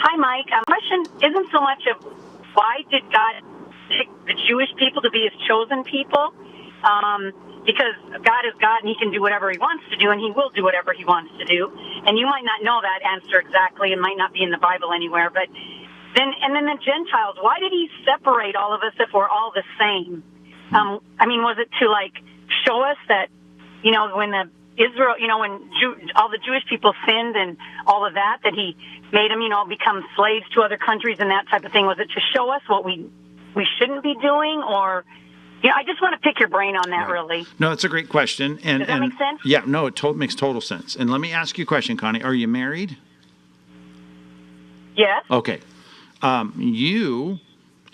Hi, Mike. Question isn't so much of why did God pick the Jewish people to be his chosen people? Because God is God and he can do whatever he wants to do, and he will do whatever he wants to do. And you might not know that answer exactly. It might not be in the Bible anywhere. But then the Gentiles, why did he separate all of us if we're all the same? Was it to, show us that, when all the Jewish people sinned and all of that he made them, become slaves to other countries and that type of thing? Was it to show us what we shouldn't be doing? Or, I just want to pick your brain on that, really. No, it's a great question. Does that make sense? Yeah, no, it makes total sense. And let me ask you a question, Connie. Are you married? Yes. Okay. You,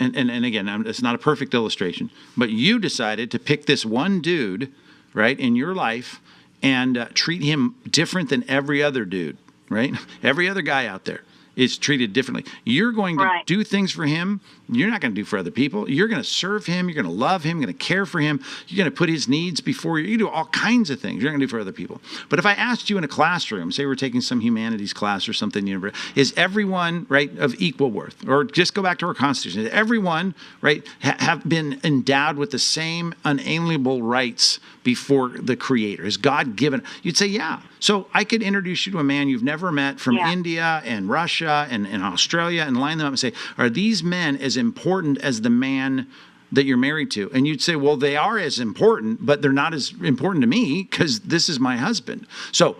and again, it's not a perfect illustration, but you decided to pick this one dude, right, in your life and treat him different than every other dude, right? Every other guy out there is treated differently. You're going to do things for him you're not going to do for other people. You're going to serve him. You're going to love him. You're going to care for him. You're going to put his needs before you. You do all kinds of things you're not going to do for other people. But if I asked you in a classroom, say we're taking some humanities class or something, is everyone, right, of equal worth? Or just go back to our Constitution. Is everyone, right, have been endowed with the same unalienable rights before the Creator? Is God given? You'd say, yeah. So I could introduce you to a man you've never met from India and Russia and Australia and line them up and say, are these men as important as the man that you're married to? And you'd say, well, they are as important, but they're not as important to me because this is my husband. So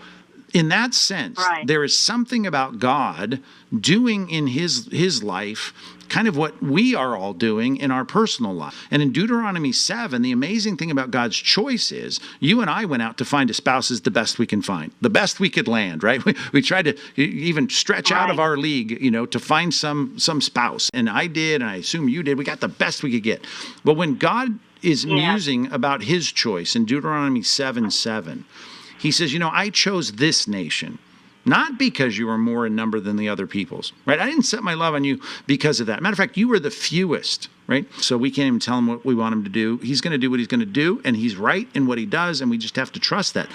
in that sense, there is something about God doing in his life kind of what we are all doing in our personal life. And in Deuteronomy 7, the amazing thing about God's choice is you and I went out to find a spouse as the best we can find, the best we could land, right? We tried to even stretch out of our league, to find some spouse. And I did, and I assume you did. We got the best we could get. But when God is musing about his choice in Deuteronomy 7:7, he says, I chose this nation, not because you were more in number than the other peoples, right? I didn't set my love on you because of that. Matter of fact, you were the fewest, right? So we can't even tell him what we want him to do. He's going to do what he's going to do, and he's right in what he does, and we just have to trust that.